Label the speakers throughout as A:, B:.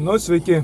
A: Nu, sveiki.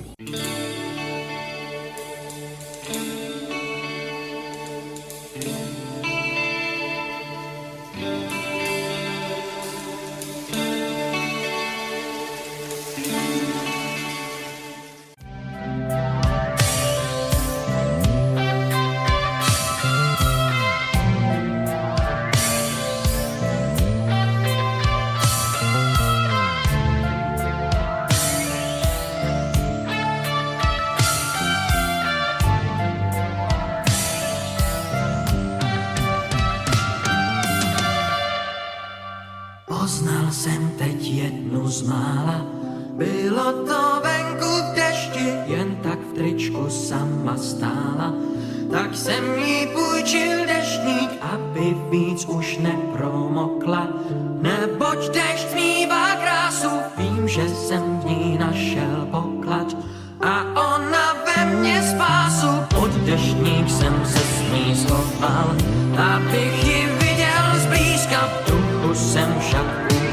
B: Poznal jsem teď jednu z mála, bylo to venku v dešti, jen tak v tričku sama stála. Tak jsem jí půjčil deštník, aby víc už nepromokla. Neboť dešť mívá krásu, vím, že jsem v ní našel poklad. A ona ve mně spásu, pod deštník jsem se s ní schoval, abych ji viděl zblízka. V duchu jsem však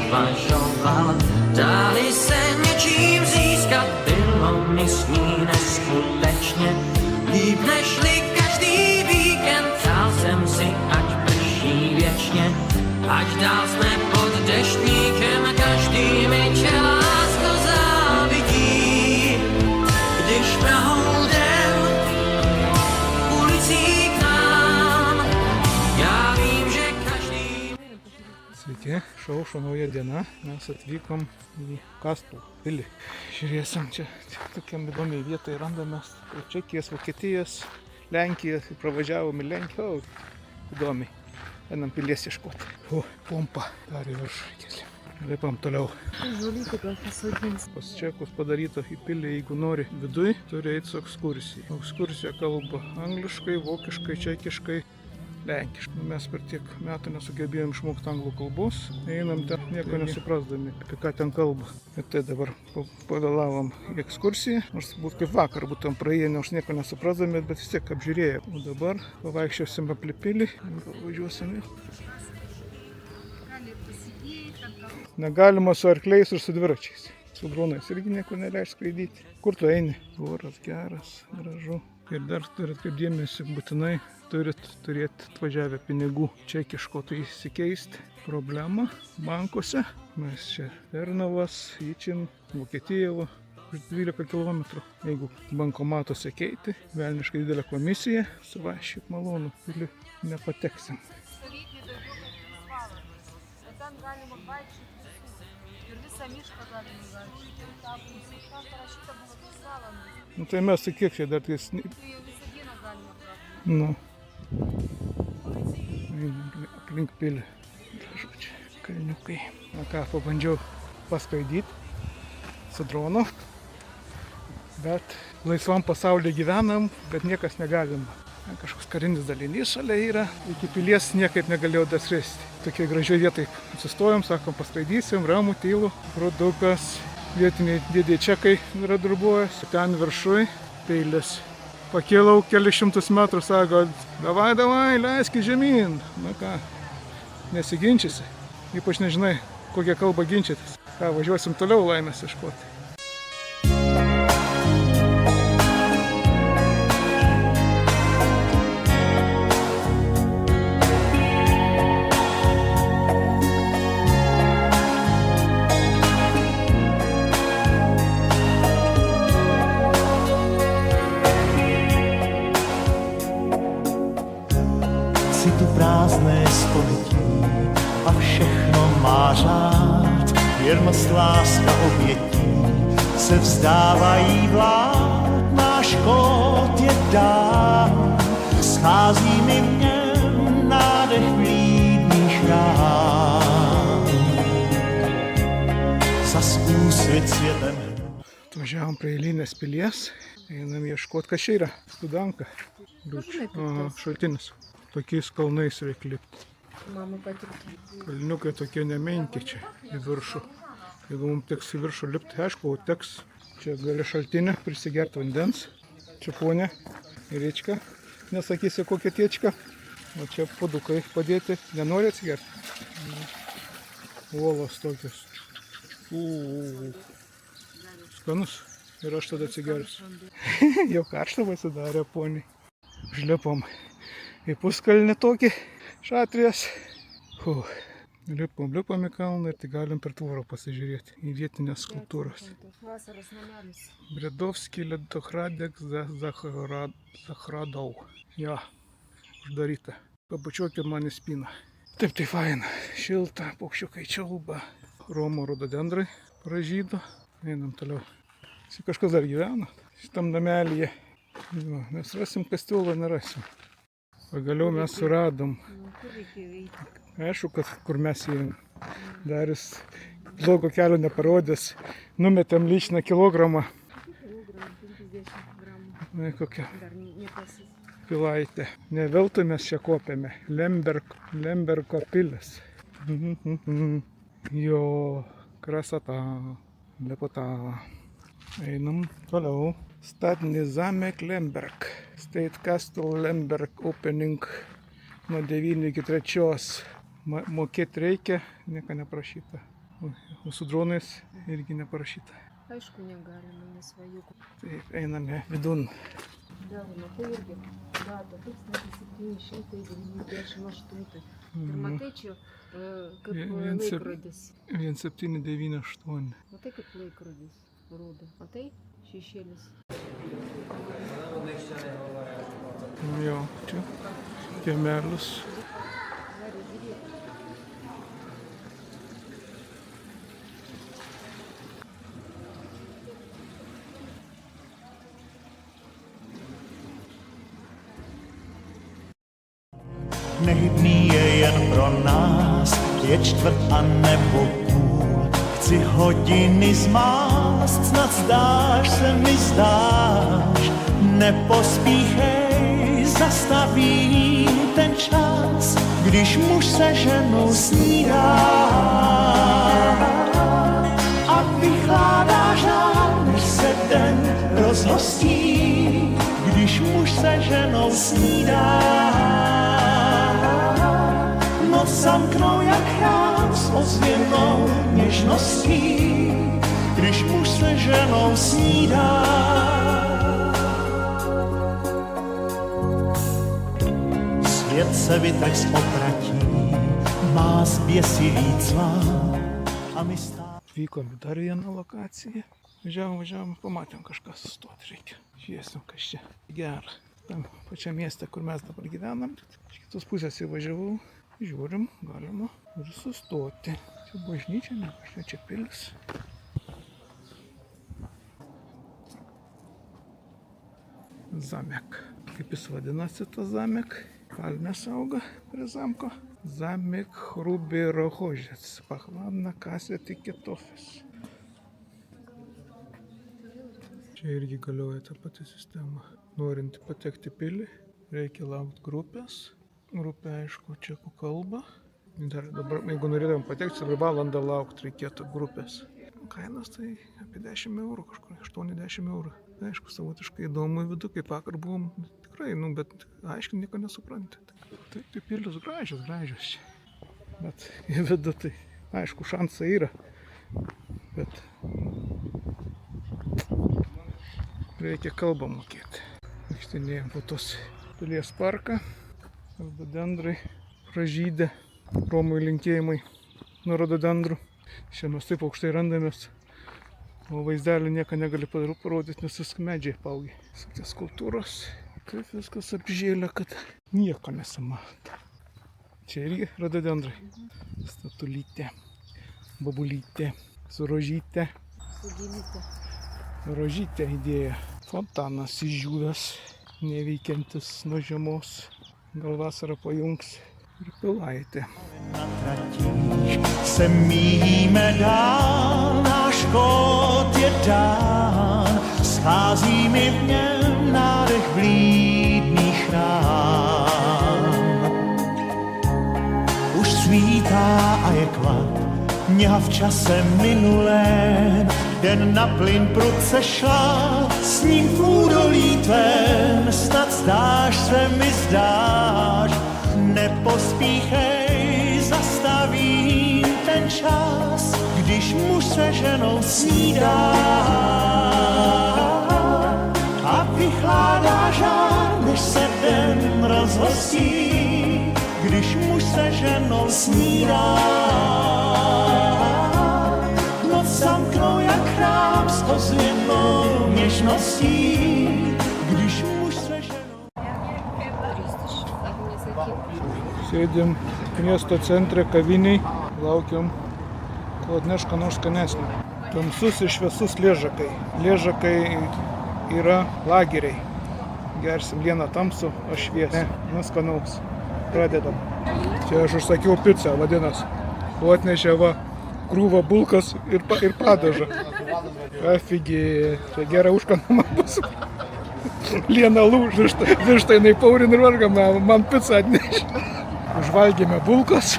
B: uvažoval, dali se něčím získat, bylo mi s ní neskutečně líp nežli každý víkend. Přál jsem si, ať prší věčně, ať dál jsme pod deštníkem, každý mi tě lásko závidí. Když proudem ulicí k nám, já vím, že každý...
A: Sveiki, šaušo nauja diena. Mes atvykom į Kaspų pilį. Žiūrėsim, čia tokiam įdomiai vietai randamės. Čekijos, Vokietijos, Lenkijos. Pravažiavom į Lenkiją. Įdomiai. Einam pilies ieškoti. Pompa. Dar į viršų keli. Lipam toliau.
C: Žulytį gal pasodins.
A: Pas čekus padaryta į pilį, jeigu nori viduj, turi eiti su ekskursija. Ekskursija kalba angliškai, vokiškai, čekiškai, lenkiškai. Mes per tiek metų nesugebėjom išmokti anglų kalbos. Einam ten nieko nesuprasdami, apie ką ten kalba. Ir tai dabar pavėlavom į ekskursiją. Nors būt kaip vakar būtum praėję, nors nieko nesuprasdami, bet vis tiek apžiūrėjom. O dabar pavaikščiosim aplink pilį ir važiuosim. Negalima su arkliais ir su dviračiais. Su dronais irgi nieko neleis skraidyti. Kur tu eini? Oras geras, gražu. Ir dar turit kaip dėmesį, būtinai turit turėti atvažiavę pinigų čekiško, tai įsikeisti. Problema bankuose. Mes čia Pernavas, Yčin, Vokietijovo. Už 12 km. Jeigu bankomatuose keiti, velniškai didelė komisija, suvašyt malonu, pilį nepateksim.
C: Ten galima vaikščioti ir visą mišką galima vaikščioti. Ten parašyta buvo 2 valandas.
A: Nu tai mes kiek čia dar tais...
C: Tai jau visą dieną galima praeiti.
A: Nu. Aplink pilį. Gražu čia. Kalniukai. Na ką, pabandžiau paskraidyti su dronu. Bet laisvam pasaulyje gyvenam, bet niekas negalima. Kažkoks karinis dalinys šalia yra. Iki pilies niekaip negalėjau dasrėsti. Tokie gražiai vietai atsistojom, sakom, paskraidysim, ramų, tylų. Produkas, vietiniai dėdė čekai yra darbuojas. Ten viršui peilis. Pakėlau kelius šimtus metrų, sako, davai, leiski žemyn. Na ką, nesiginčysi. Ypač nežinai, kokią kalbą ginčytis. Ką, važiuosim toliau laimės ieškoti.
D: Tu prázdné století a všechno má řád, jen moc láska obětí se vzdávají vlád, náš kód je dán, schází mi v něm nádech vlídných rán. Zas úsvit světem.
A: Važiavom prie eilinės pilies, einam ieškoti, kas čia yra, Studanka. Šaltinis. Tokiais kalnais reikia lipti.
C: Mama patiktų.
A: Kalniukai tokie nemenki čia į viršų. Jeigu mums teks į viršų lipti, aišku, teks. Čia gali šaltinę prisigerti vandens. Čia ponė ir riečka. Nesakysi kokia tiečka. O čia pudukai padėti. Nenori atsigerti? Uolos tokios. Skanus. ir aš tada atsigersiu. Jau karštą pasidarė poniai. Užlipom į puskalnį tokį šatrijas. Lipom į kalną ir tai galim per tvorą pasižiūrėti į vietinės skulptūras.
C: Vasaros namelis.
A: Bredovskį Ledochradek Zahradau. Ja, uždaryta. Pabučiuokit man į spyną. Taip tai faina. Šilta, paukščiukai čiulba. Romo rododendrai pražydo. Einam toliau. Kažkas dar gyvena šitam namelyje. Mes rasim kastiulą, nerasim. Pagaliau mes suradom. Aišku, kad kur mes įėjom. Daris blogo kelio neparodęs. Numetėm lyčiną kilogramą. Na, kokia pilaitė. Ne veltui mes čia kopėme. Lembergo pilis. Jo, krasata, lepota. Einam toliau. Stadni zamek Lemberg. State Castle Lemberg opening nuo 9 iki 3. Mokėti reikia, nieko neprašyta. O su dronais irgi neprašyta.
C: Aišku, negalima, nesvajukų.
A: Taip, einame vidun.
C: Galima, tai irgi data 1798. Ir matai čia kaip laikrodis.
A: 1798.
C: Matai kaip laikrodis rodo. Matai šešėlis.
A: Jo, čia kiemelis.
D: Nehybný je jen pro nás, je čtvrt a nebo půl. Chci hodiny zmást, snad zdáš se mi zdáš. Nepospíchej, zastavím ten čas, když muž se ženou snídá. A vychládáš nám, než se den rozhostí, když muž se ženou snídá. Noc zamknou jak chrám s ozvěnou něžností, když muž se ženou snídá. Svět se vytrh z opratí, má zběsilý cván a my stále.
A: Vykom į dar vieną lokaciją. Važiavom, pamatėm kažką sustoti reikia. Žiūrėsim, kas čia gera. Tam pačiam mieste, kur mes dabar gyvenam. Iš kitos pusės įvažiavau. Žiūrim, galima ir sustoti. Čia bažnyčia, ne kažkai čia pilis. Zamek. Kaip jis vadinasi tas zamek? Palmės auga prie zamko. Zamek Rubirohožets. Pachladna kasėti kitofis. Čia irgi galioja ta pati sistema. Norint patekti pilį, reikia laukti grupės. Grupė, aišku, čekų kalba. Dar dabar, jeigu norėtum patekti, tai valandą laukti reikėtų grupės. Kainas tai apie 10 eurų, kažkur 80 eurų. Aišku, savotiškai įdomu į vidų, kaip vakar buvom. Tikrai, bet aiškiai nieko nesupranti. Tai pilius gražios čia. Bet į vidų tai, aišku, šansai yra. Bet reikia kalbą mokėti. Vaikštinėjom po tos pilies parką. Rododendrai pražydė. Romui linkėjimai nuo rododendrų. Čia mes taip aukštai randamės. O vaizdelį nieko negali parodyti, nes viską medžiai paugė. Tokios skulptūros. Kaip viskas apžėlė, kad nieko nesimato. Čia irgi rododendrai. Statulytė, babulytė, su rožytė. Rožytė idėja. Fontanas išdžiūvęs, neveikiantis nuo žiemos. Gal vasarą pajungs ir pilaitė.
D: Na tratích se míjíme dál, náš kód je dán, schází mi v něm nádech vlídných rán. Už svítá a je klad, mňa v čase minulém, den na plyn prudce šla, s ním v údolí tvém, snad zdáš se mi zdáš, nepospíchej, zastavím ten čas, když muž se ženou snídá. zlostí, když muž se ženou snídá. Noc zamknou jak chrám s ozvěnou něžností, když muž se ženou.
A: Sėdim miesto centre kaviniai, laukiam, kol atneš ką nors skanesnio. Tamsus ir šviesus Liežakai. Liežakai yra lageriai. Gersim vieną tamsų, o šviesą. Skanaus. Pradedam. Čia aš užsakiau pizzą, vadinas. O atnešė va krūvą bulkas ir padažą. Afigė. Tai gera užkanama bus. Liena lūž, višta jinai paurin ir varga, man pizzą atnešė. Užvalgėme bulkos,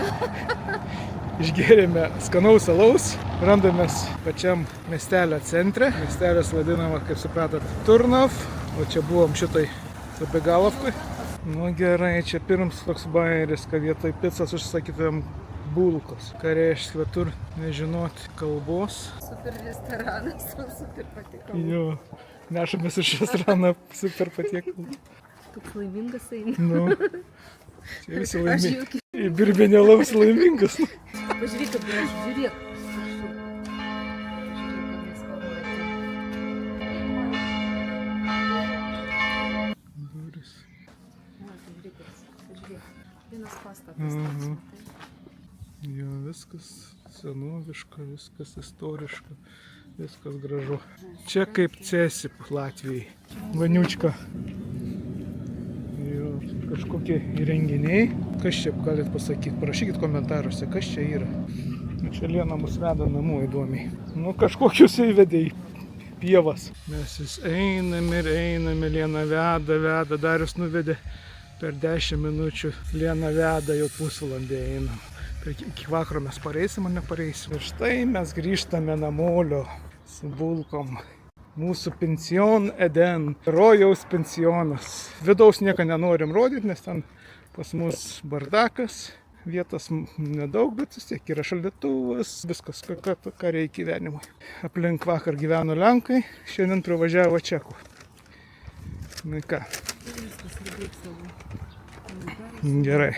A: išgėrėme skanaus alaus, randamės pačiam miestelio centre. Miestelis vadinama, kaip supratot, Turnov, o čia buvom šitai Zabegalovkai. Nu gerai, čia pirms toks bairis, kad vietoj pizzas užsakytumėm bulkos. Ką reiškia, tur nežinot kalbos.
C: Super restoranas, super patiko.
A: Jo, nešamės iš restorano super patiekalų.
C: Toks laimingas eina.
A: Nu, čia visi laimingi. Į birbinę laus laimingas.
C: Pažiūrėk, kaip gražu, žiūrėk.
A: Duris.
C: Vienas pastatas.
A: Jo, viskas senoviška, viskas istoriška, viskas gražu. Čia kaip Cesip Latvijai. Vaniučka. Jo, kažkokie įrenginiai. Kas čia galit pasakyti? Parašykit komentaruose, kas čia yra. Nu, čia Liena mus veda namo įdomiai. Nu, kažkokius įvedė į pievas. Mes vis einame ir einame. Liena veda. Darius nuvedė per 10 minučių. Liena veda, jau pusvalandį einam. Iki vakaro mes pareisim ar nepareisim. Ir štai mes grįžtame namolio su bulkom. Mūsų pension Eden, rojaus pensionas. Vidaus nieko nenorim rodyti, nes ten pas mus bardakas. Vietos nedaug, bet vis tiek yra šaldytuvas, viskas, ką reikia gyvenimui. Aplink vakar gyveno Lenkai, šiandien pravažiavo Čekų. Na ką. Gerai.